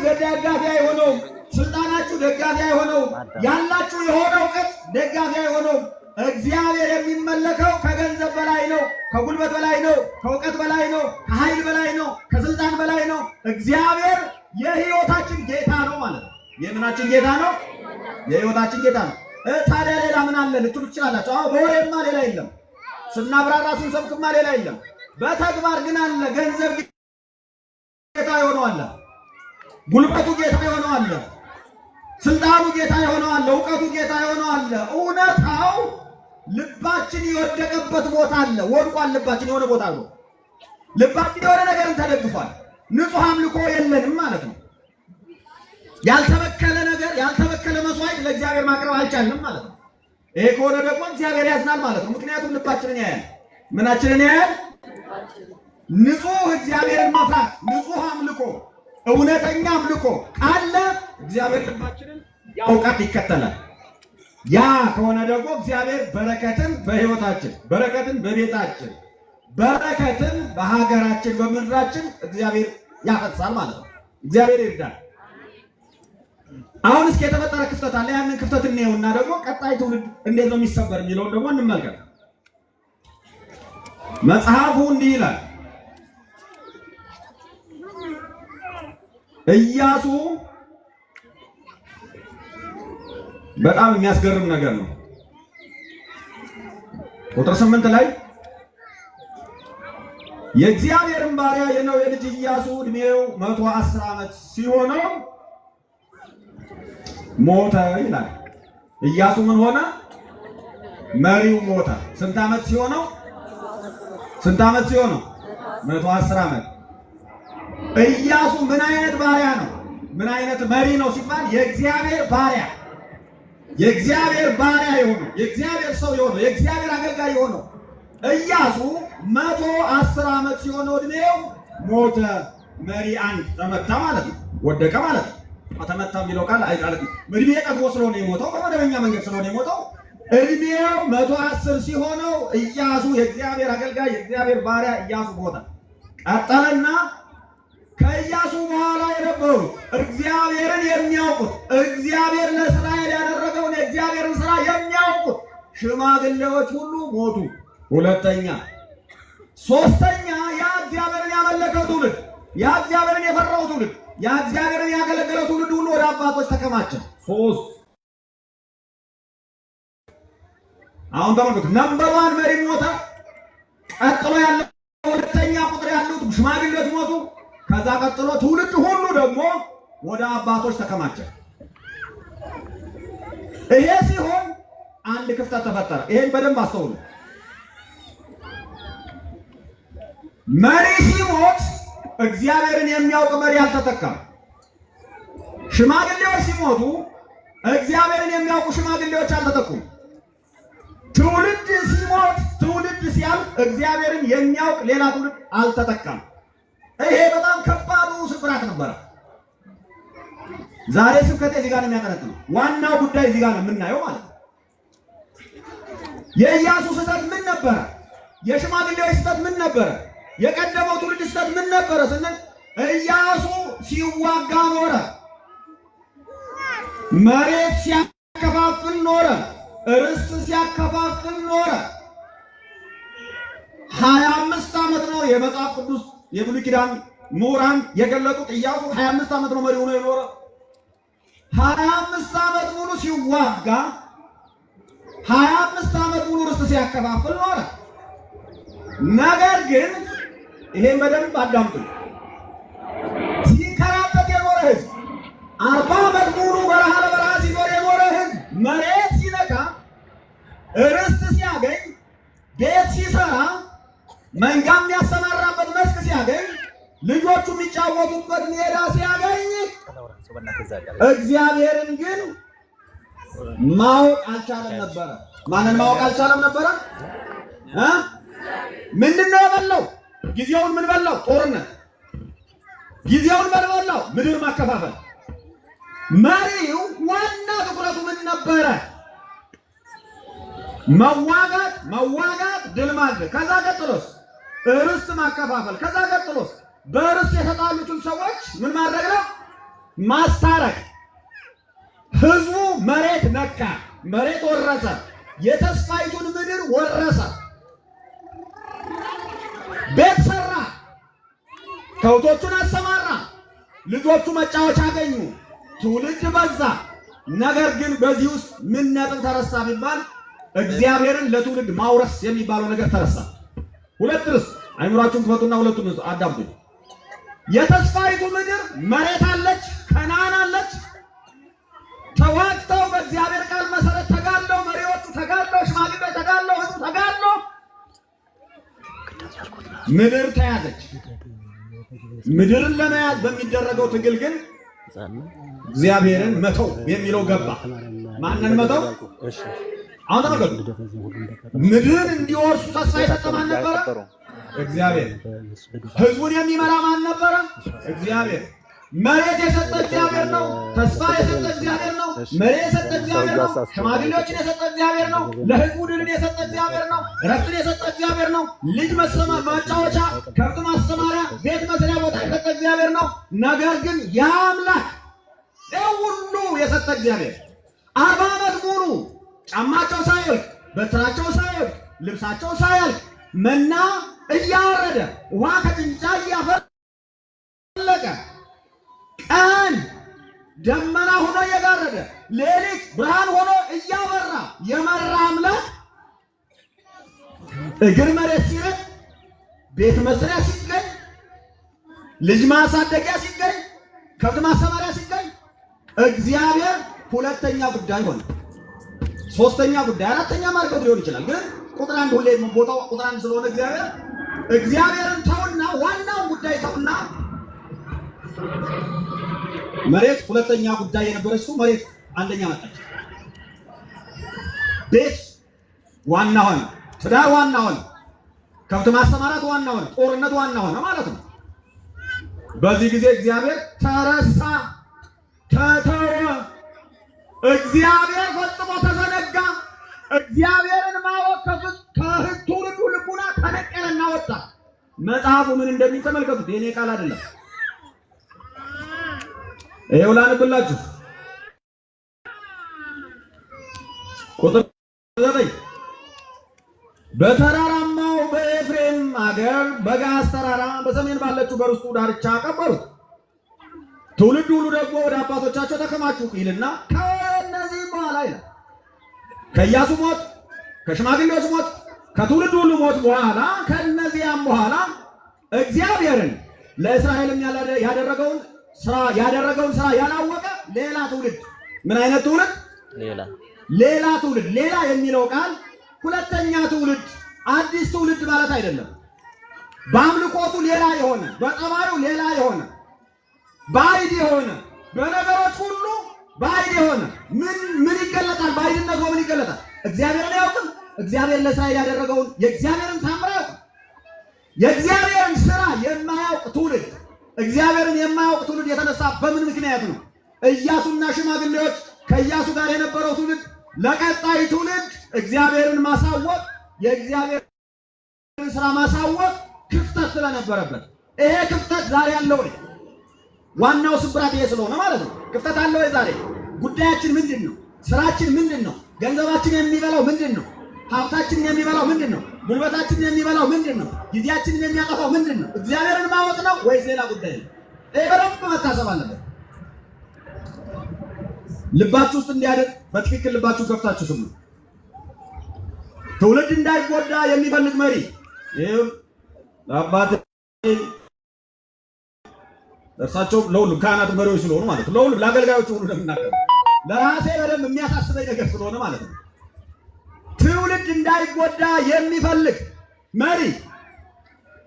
ደጋፊ አይሆነውም። ስልጣናችሁ ደጋፊ አይሆነውም። ያላችሁ የሆነ እውቀት ደጋፊ አይሆነውም። እግዚአብሔር የሚመለከው ከገንዘብ በላይ ነው፣ ከጉልበት በላይ ነው፣ ከእውቀት በላይ ነው፣ ከኃይል በላይ ነው፣ ከስልጣን በላይ ነው። እግዚአብሔር የህይወታችን ጌታ ነው ማለት ነው። የምናችን ጌታ ነው? የህይወታችን ጌታ ነው። ታዲያ ሌላ ምን አለ ልትሉ ትችላላችሁ። አዎ በወሬማ ሌላ የለም፣ ስናብራራ ስንሰብክማ ሌላ የለም። በተግባር ግን አለ። ገንዘብ ጌታ የሆነው አለ፣ ጉልበቱ ጌታ የሆነው አለ፣ ስልጣኑ ጌታ የሆነው አለ፣ እውቀቱ ጌታ የሆነው አለ። እውነታው ልባችን የወደቀበት ቦታ አለ። ወድቋል ልባችን የሆነ ቦታ ነው። ልባችን የሆነ ነገርን ተደግፏል። ንጹህ አምልኮ የለንም ማለት ነው። ያልተበከለ ነገር ያልተበከለ መስዋዕት ለእግዚአብሔር ማቅረብ አልቻልንም ማለት ነው። ይሄ ከሆነ ደግሞ እግዚአብሔር ያዝናል ማለት ነው። ምክንያቱም ልባችንን ያያል። ምናችንን ያያል? ንጹህ እግዚአብሔርን መፍራት፣ ንጹህ አምልኮ፣ እውነተኛ አምልኮ ካለ እግዚአብሔር ልባችንን ያውቃል፣ ይከተላል። ያ ከሆነ ደግሞ እግዚአብሔር በረከትን በህይወታችን፣ በረከትን በቤታችን፣ በረከትን በሀገራችን፣ በምድራችን እግዚአብሔር ያፈሳል ማለት ነው። እግዚአብሔር ይርዳል። አሁን እስኪ የተፈጠረ ክፍተት አለ። ያንን ክፍተት እንየውና ደግሞ ቀጣይ ትውልድ እንዴት ነው የሚሰበር የሚለውን ደግሞ እንመልከት። መጽሐፉ እንዲህ ይላል። ኢያሱ በጣም የሚያስገርም ነገር ነው። ቁጥር 8 ላይ የእግዚአብሔርን ባሪያ የነዌ ልጅ ኢያሱ ዕድሜው 110 ዓመት ሲሆነው ሞተ ይላል። ኢያሱ ምን ሆነ? መሪው ሞተ። ስንት ዓመት ሲሆነው? ስንት ዓመት ሲሆነው? 110 ዓመት። ኢያሱ ምን አይነት ባሪያ ነው? ምን አይነት መሪ ነው ሲባል የእግዚአብሔር ባሪያ፣ የእግዚአብሔር ባሪያ የሆነው፣ የእግዚአብሔር ሰው የሆነው፣ የእግዚአብሔር አገልጋይ የሆነው ኢያሱ 110 ዓመት ሲሆነው ዕድሜው ሞተ። መሪ አንድ ተመታ ማለት ነው፣ ወደቀ ማለት ነው። ተመታ የሚለው ቃል አይጣልም። እድሜ ቀድሞ ስለሆነ የሞተው በመደበኛ መንገድ ስለሆነ የሞተው እድሜው 110 ሲሆነው ኢያሱ የእግዚአብሔር አገልጋይ የእግዚአብሔር ባሪያ ኢያሱ ሞተ። ቀጠለና ከኢያሱ በኋላ የነበሩ እግዚአብሔርን የሚያውቁት እግዚአብሔር ለእስራኤል ያደረገውን የእግዚአብሔርን ስራ የሚያውቁት ሽማግሌዎች ሁሉ ሞቱ። ሁለተኛ፣ ሶስተኛ ያ እግዚአብሔርን ያመለከው ትውልድ፣ ያ እግዚአብሔርን የፈራው ትውልድ፣ ያ እግዚአብሔርን ያገለገለው ትውልድ ሁሉ ወደ አባቶች ተከማቸ። ሶስት። አሁን ተመልከቱ። ነምበር 1 መሪ ሞተ። ቀጥሎ ያለው ሁለተኛ ቁጥር ያሉት ሽማግሌዎች ሞቱ። ከዛ ቀጥሎ ትውልድ ሁሉ ደግሞ ወደ አባቶች ተከማቸ። ይሄ ሲሆን አንድ ክፍተት ተፈጠረ። ይሄን በደንብ አስተውሉ። መሪ ሲሞት እግዚአብሔርን የሚያውቅ መሪ አልተተካም። ሽማግሌዎች ሲሞቱ እግዚአብሔርን የሚያውቁ ሽማግሌዎች አልተተኩም። ትውልድ ሲሞት፣ ትውልድ ሲያልፍ እግዚአብሔርን የሚያውቅ ሌላ ትውልድ አልተተካም። ይሄ በጣም ከባዱ ስፍራት ነበረ። ዛሬ ስብከቴ እዚህ ጋር ነው የሚያጠነጥነው። ዋናው ጉዳይ እዚህ ጋር ነው የምናየው ማለት ነው። የኢያሱ ስህተት ምን ነበረ? የሽማግሌዎች ስህተት ምን ነበረ? የቀደመው ትውልድ ስህተት ምን ነበረ ስንል ኢያሱ ሲዋጋ ኖረ። መሬት ሲያከፋፍል ኖረ። ርስት ሲያከፋፍል ኖረ። 25 ዓመት ነው የመጽሐፍ ቅዱስ የብሉይ ኪዳን ምሁራን የገለጡት። ኢያሱ 25 ዓመት ነው መሪ ሆኖ የኖረ። 25 ዓመት ሙሉ ሲዋጋ፣ 25 ዓመት ሙሉ ርስት ሲያከፋፍል ኖረ። ነገር ግን ይሄን በደንብ አዳምጡ። ሲንከራተት የኖረ ህዝብ፣ 40 ዓመት ሙሉ በረሃ ለበረሃ ሲኖር የኖረ ህዝብ መሬት ሲነካ፣ ርስት ሲያገኝ፣ ቤት ሲሰራ፣ መንጋ የሚያሰማራበት መስክ ሲያገኝ፣ ልጆቹ የሚጫወቱበት ሜዳ ሲያገኝ እግዚአብሔርን ግን ማወቅ አልቻለም ነበረ። ማንን ማወቅ አልቻለም ነበረ? ምንድነው የበላው? ጊዜውን ምን በላው? ጦርነት። ጊዜውን ምን በላው? ምድር ማከፋፈል። መሪው ዋና ትኩረቱ ምን ነበረ? መዋጋት፣ መዋጋት፣ ድል ማድረግ። ከዛ ቀጥሎስ ርስት ማከፋፈል። ከዛ ቀጥሎስ በርስት የተጣሉትን ሰዎች ምን ማድረግ ነው? ማስታረቅ። ህዝቡ መሬት ነካ፣ መሬት ወረሰ፣ የተስፋይቱን ምድር ወረሰ። ቤት ሰራ፣ ከብቶቹን አሰማራ፣ ልጆቹ መጫወቻ አገኙ፣ ትውልድ በዛ። ነገር ግን በዚህ ውስጥ ምን ነጥብ ተረሳ ቢባል እግዚአብሔርን ለትውልድ ማውረስ የሚባለው ነገር ተረሳ። ሁለት ርዕስ አይምሯችሁን ክፈቱና ሁለቱን አዳምጡ። የተስፋይቱ ምድር መሬት አለች፣ ከነዓን አለች። ተዋግተው በእግዚአብሔር ቃል መሰረት ተጋድለው፣ መሪዎቹ ተጋድለው፣ ሽማግሌዎች ተጋድለው፣ ህዝቡ ተጋድለው ምድር ተያዘች። ምድርን ለመያዝ በሚደረገው ትግል ግን እግዚአብሔርን መተው የሚለው ገባ። ማንን መተው? አሁን ተመልከቱ። ምድርን እንዲወርሱ ተስፋ የሰጠ ማን ነበረ? እግዚአብሔር። ህዝቡን የሚመራ ማን ነበረ? እግዚአብሔር። መሬት የሰጠ እግዚአብሔር ነው። ተስፋ የሰጠ እግዚአብሔር ነው። መሬት የሰጠ እግዚአብሔር ነው። ሽማግሌዎችን የሰጠ እግዚአብሔር ነው። ለህዝቡ ድልን የሰጠ እግዚአብሔር ነው። ረፍትን የሰጠ እግዚአብሔር ነው። ልጅ ማጫወቻ፣ ከብት ማሰማሪያ፣ ቤት መስሪያ ቦታ የሰጠ እግዚአብሔር ነው። ነገር ግን ያ አምላክ ሁሉ የሰጠ እግዚአብሔር 40 ዓመት ሙሉ ጫማቸው ሳይወልቅ፣ በትራቸው ሳይወልቅ፣ ልብሳቸው ሳያልቅ መና እያወረደ ውሃ ከጭንጫ እያፈለቀ ቀን ደመና ሆኖ እየጋረደ ሌሊት ብርሃን ሆኖ እያበራ የመራ አምላክ እግር መሬት ሲረጥ፣ ቤት መስሪያ ሲገኝ፣ ልጅ ማሳደጊያ ሲገኝ፣ ከብት ማሰማሪያ ሲገኝ እግዚአብሔር ሁለተኛ ጉዳይ ሆነ። ሶስተኛ ጉዳይ አራተኛ ማርገብ ሊሆን ይችላል። ግን ቁጥር አንድ ሁሌ ቦታው ቁጥር አንድ ስለሆነ እግዚአብሔርን ተውና ዋናውን ጉዳይ ተውና መሬት ሁለተኛ ጉዳይ የነበረችው መሬት አንደኛ መጣች። ቤት ዋና ሆነ፣ ትዳር ዋና ሆነ፣ ከብት ማሰማራት ዋና ሆነ፣ ጦርነት ዋና ሆነ ማለት ነው። በዚህ ጊዜ እግዚአብሔር ተረሳ፣ ተተወ። እግዚአብሔር ፈጽሞ ተዘነጋ። እግዚአብሔርን ማወቅ ከትውልዱ ልቡና ተነቀለና ወጣ። መጽሐፉ ምን እንደሚል ተመልከቱት። የኔ ቃል አይደለም። ይሄው ላንብላችሁ። ቁጥር 9 በተራራማው በኤፍሬም አገር በጋስ ተራራ በሰሜን ባለችው በርስቱ ዳርቻ ቀበሩት። ትውልድ ሁሉ ደግሞ ወደ አባቶቻቸው ተከማቹ ይልና ከነዚህ በኋላ ይላል ከኢያሱ ሞት፣ ከሽማግሌዎች ሞት፣ ከትውልድ ሁሉ ሞት በኋላ ከነዚያም በኋላ እግዚአብሔርን ለእስራኤልም ያደረገውን ስራ ያላወቀ ሌላ ትውልድ። ምን አይነት ትውልድ? ሌላ ትውልድ። ሌላ የሚለው ቃል ሁለተኛ ትውልድ፣ አዲስ ትውልድ ማለት አይደለም። በአምልኮቱ ሌላ የሆነ፣ በጠባዩ ሌላ የሆነ፣ ባዕድ የሆነ፣ በነገሮች ሁሉ ባዕድ የሆነ ምን ይገለጣል? ባዕድነቱ ምን ይገለጣል? እግዚአብሔርን አያውቅም። እግዚአብሔር ለእስራኤል ያደረገውን የእግዚአብሔርን ታምር አያውቅም። የእግዚአብሔርን ስራ የማያውቅ ትውልድ፣ እግዚአብሔርን የማያውቅ ትውልድ የተነሳ በምን ምክንያት ነው? ኢያሱና ሽማግሌዎች ከኢያሱ ጋር የነበረው ትውልድ ለቀጣይ ትውልድ እግዚአብሔርን ማሳወቅ፣ የእግዚአብሔርን ስራ ማሳወቅ ክፍተት ስለነበረበት፣ ይሄ ክፍተት ዛሬ ያለው ነው። ዋናው ስብራት ይሄ ስለሆነ ማለት ነው። ክፍተት አለው። ዛሬ ጉዳያችን ምንድን ነው? ስራችን ምንድን ነው? ገንዘባችን የሚበላው ምንድን ነው? ሀብታችንን የሚበላው ምንድን ነው? ጉልበታችንን የሚበላው ምንድን ነው? ጊዜያችንን የሚያጠፋው ምንድን ነው? እግዚአብሔርን ማወቅ ነው ወይስ ሌላ ጉዳይ ነው? ይሄ በደንብ መታሰብ አለበት። ልባችሁ ውስጥ እንዲያደርግ በትክክል ልባችሁ ከፍታችሁ ስሙ። ትውልድ እንዳይጎዳ የሚፈልግ መሪ ይሄው አባት እርሳቸው ለሁሉም ካህናት መሪዎች ስለሆኑ ማለት ነው። ለሁሉም ለአገልጋዮች ሁሉ እንደምናገር ለራሴ በደንብ የሚያሳስበኝ ነገር ስለሆነ ማለት ነው። ትውልድ እንዳይጎዳ የሚፈልግ መሪ፣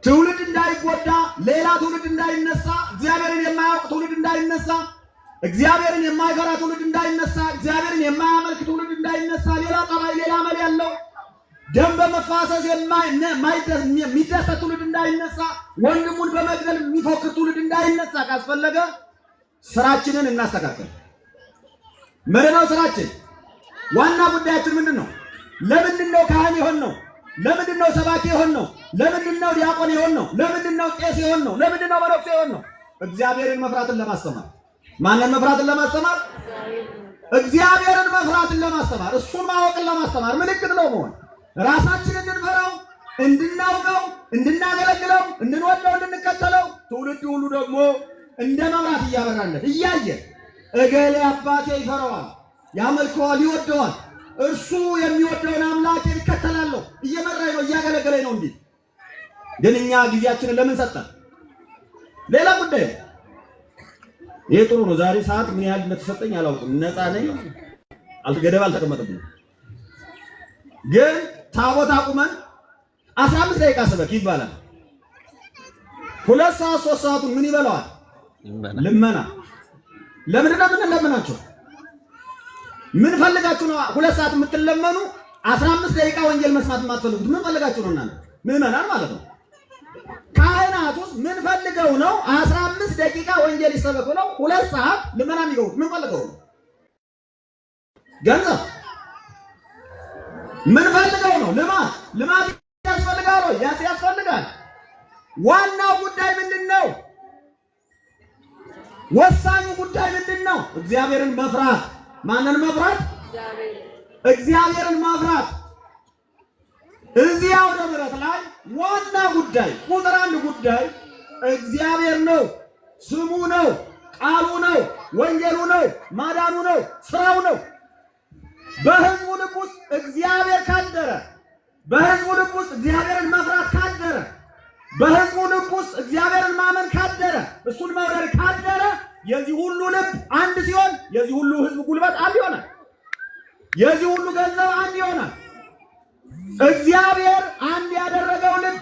ትውልድ እንዳይጎዳ፣ ሌላ ትውልድ እንዳይነሳ፣ እግዚአብሔርን የማያውቅ ትውልድ እንዳይነሳ፣ እግዚአብሔርን የማይፈራ ትውልድ እንዳይነሳ፣ እግዚአብሔርን የማያመልክ ትውልድ እንዳይነሳ፣ ሌላ ጠባይ፣ ሌላ መሪ ያለው ደም በመፋሰስ የሚደሰት ትውልድ እንዳይነሳ፣ ወንድሙን በመግደል የሚፎክር ትውልድ እንዳይነሳ ካስፈለገ ስራችንን እናስተካከል። ምንድን ነው ስራችን? ዋና ጉዳያችን ምንድን ነው? ለምንድን ነው ካህን የሆን ነው? ለምንድን ነው ሰባኪ የሆን ነው? ለምንድን ነው ዲያቆን የሆን ነው? ለምንድን ነው ቄስ የሆን ነው? ለምንድን ነው መነኩሴ የሆን ነው? እግዚአብሔርን መፍራትን ለማስተማር። ማንን መፍራትን ለማስተማር? እግዚአብሔርን መፍራትን ለማስተማር፣ እሱን ማወቅን ለማስተማር ምልክት ነው መሆን። ራሳችንን እንድንፈራው፣ እንድናውቀው፣ እንድናገለግለው፣ እንድንወደው፣ እንድንከተለው ትውልድ ሁሉ ደግሞ እንደ መብራት እያበራለት እያየ እገሌ አባቴ ይፈራዋል፣ ያመልከዋል፣ ይወደዋል፣ እርሱ የሚወደውን አምላክ ይከተላለሁ፣ እየመራኝ ነው፣ እያገለገለኝ ነው። እንዲህ ግን እኛ ጊዜያችንን ለምን ሰጠን? ሌላ ጉዳይ። ይሄ ጥሩ ነው። ዛሬ ሰዓት ምን ያህል እንደተሰጠኝ አላውቅም። ነፃ ነኝ፣ ገደብ አልተቀመጠብኝም። ግን ታቦት አቁመን 15 ደቂቃ ስበክ ይባላል። 2 ሰዓት 3 ሰዓቱን ምን ይበላዋል? ልመና። ለምንድን ነው የምንለምናቸው? ምን ፈልጋችሁ ነው 2 ሰዓት የምትለመኑ? 15 ደቂቃ ወንጌል መስማት የማትፈልጉት ምን ፈልጋችሁ ነው? እናንተ ምዕመናን ማለት ነው። ካህናቱስ ምን ፈልገው ነው 15 ደቂቃ ወንጌል ይሰበክ ብለው 2 ሰዓት ልመና የሚገቡት? ምን ፈልገው ነው? ገንዘብ ምን ፈልገው ነው? ልማት ያስፈልጋል ወይ? ያስፈልጋል። ዋናው ጉዳይ ምንድነው? ወሳኙ ጉዳይ ምንድነው? እግዚአብሔርን መፍራት። ማንን መፍራት? እግዚአብሔርን መፍራት። እዚያው ደብረት ላይ ዋና ጉዳይ ቁጥር 1 ጉዳይ እግዚአብሔር ነው፣ ስሙ ነው፣ ቃሉ ነው፣ ወንጌሉ ነው፣ ማዳኑ ነው፣ ስራው ነው። በህዝቡ ልብ ውስጥ እግዚአብሔር ካደረ፣ በህዝቡ ልብ ውስጥ እግዚአብሔርን መፍራት ካደረ፣ በህዝቡ ልብ ውስጥ እግዚአብሔርን ማመን ካደረ፣ እሱን መውደድ ካደረ የዚህ ሁሉ ልብ አንድ ሲሆን የዚህ ሁሉ ህዝብ ጉልበት አንድ ይሆናል። የዚህ ሁሉ ገንዘብ አንድ ይሆናል። እግዚአብሔር አንድ ያደረገው ልብ፣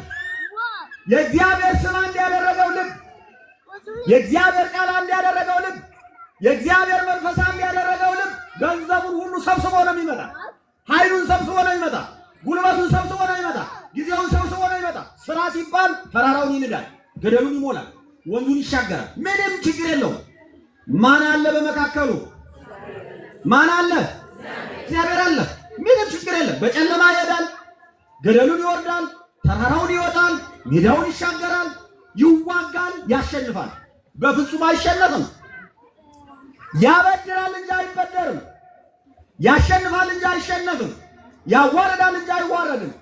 የእግዚአብሔር ስም አንድ ያደረገው ልብ፣ የእግዚአብሔር ቃል አንድ ያደረገው ልብ፣ የእግዚአብሔር መንፈስ አንድ ያደረገው ልብ ገንዘቡን ሁሉ ሰብስቦ ነው የሚመጣ። ኃይሉን ሰብስቦ ነው የሚመጣ። ጉልበቱን ሰብስቦ ነው የሚመጣ። ጊዜውን ሰብስቦ ነው የሚመጣ። ስራ ሲባል ተራራውን ይንዳል፣ ገደሉን ይሞላል፣ ወንዙን ይሻገራል። ምንም ችግር የለውም። ማን አለ በመካከሉ? ማን አለ? እግዚአብሔር አለ። ምንም ችግር የለም። በጨለማ ይሄዳል፣ ገደሉን ይወርዳል፣ ተራራውን ይወጣል፣ ሜዳውን ይሻገራል፣ ይዋጋል፣ ያሸንፋል። በፍጹም አይሸነፍም። ያበድራል እንጂ አይበደርም። ያሸንፋል እንጂ አይሸነፍም። ያዋረዳል እንጂ አይዋረድም።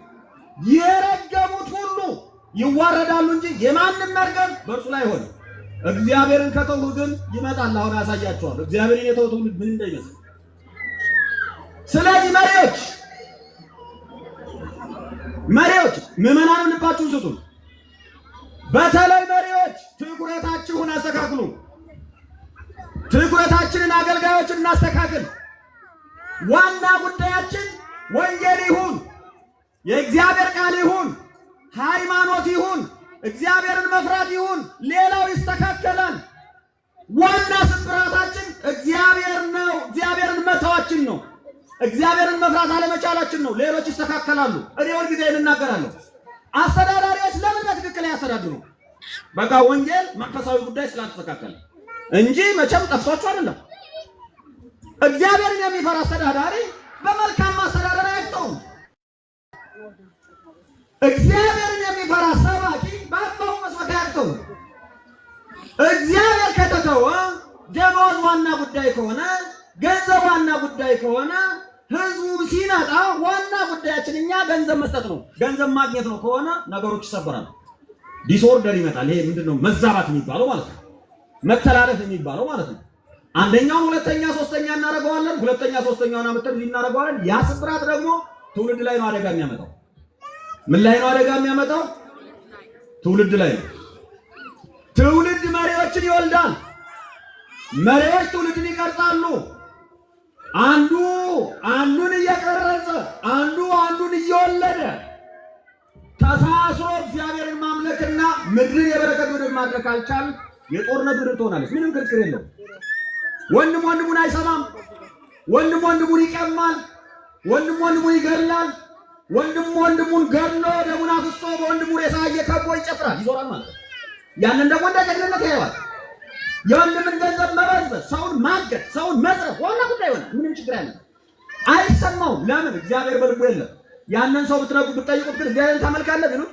የረገሙት ሁሉ ይዋረዳሉ እንጂ የማንም መርገም በእርሱ ላይ ሆነ። እግዚአብሔርን ከተው ግን ይመጣል። አሁን ያሳያቸዋል። እግዚአብሔርን የተው ትውልድ ምን እንደሚመስል። ስለዚህ መሪዎች ምዕመናን ልባችሁን ስጡ። በተለይ መሪዎች ትኩረታችሁን አስተካክሉ። ትኩረታችንን አገልጋዮችን እናስተካክል። ዋና ጉዳያችን ወንጌል ይሁን፣ የእግዚአብሔር ቃል ይሁን፣ ሃይማኖት ይሁን፣ እግዚአብሔርን መፍራት ይሁን። ሌላው ይስተካከላል። ዋና ስብራታችን እግዚአብሔር ነው። እግዚአብሔርን መተዋችን ነው። እግዚአብሔርን መፍራት አለመቻላችን ነው። ሌሎች ይስተካከላሉ። እኔ ሁልጊዜ እናገራለሁ። አስተዳዳሪዎች ለምን በትክክል ያስተዳድሩ? በቃ ወንጌል መንፈሳዊ ጉዳይ ስላልተስተካከለ እንጂ መቼም ጠፍቷቸው አይደለም። እግዚአብሔርን የሚፈራ አስተዳዳሪ በመልካም አስተዳደር አይተውም። እግዚአብሔርን የሚፈራ ሰባኪ በአባው መስዋዕት አይተውም። እግዚአብሔር ከተተወ ደሞዝ ዋና ጉዳይ ከሆነ፣ ገንዘብ ዋና ጉዳይ ከሆነ፣ ህዝቡ ሲናጣ ዋና ጉዳያችን እኛ ገንዘብ መስጠት ነው፣ ገንዘብ ማግኘት ነው ከሆነ ነገሮች ይሰበራሉ። ዲስኦርደር ይመጣል። ይሄ ምንድነው? መዛባት የሚባለው ማለት ነው። መተላለፍ የሚባለው ማለት ነው። አንደኛውን ሁለተኛ ሶስተኛ እናደርገዋለን። ሁለተኛ ሶስተኛውን አመጣን እናደርገዋለን። ያ ስብራት ደግሞ ትውልድ ላይ ነው አደጋ የሚያመጣው። ምን ላይ ነው አደጋ የሚያመጣው? ትውልድ ላይ ነው። ትውልድ መሪዎችን ይወልዳል። መሪዎች ትውልድን ይቀርጻሉ። አንዱ አንዱን እየቀረጸ አንዱ አንዱን እየወለደ ተሳስሮ እግዚአብሔርን ማምለክና ምድርን የበረከት ምድር ማድረግ ካልቻል የጦርነት ምድር ትሆናለች። ምንም ክርክር የለው። ወንድም ወንድሙን አይሰማም። ወንድም ወንድሙን ይቀማል። ወንድም ወንድሙን ይገድላል። ወንድም ወንድሙን ገድሎ ደሙን አፍሶ በወንድሙ ሬሳ እየከቦ ይጨፍራል፣ ይዞራል ማለት ነው። ያንን ደግሞ እንደ ጀግንነት ያየዋል። የወንድምን ገንዘብ መበዝበዝ፣ ሰውን ማገድ፣ ሰውን መዝረፍ ዋና ጉዳይ ይሆናል። ምንም ችግር ያለ አይሰማውም። ለምን? እግዚአብሔር በልቡ የለም። ያንን ሰው ብትጠይቁት ግን እግዚአብሔርን ታመልካለህ ቢሉት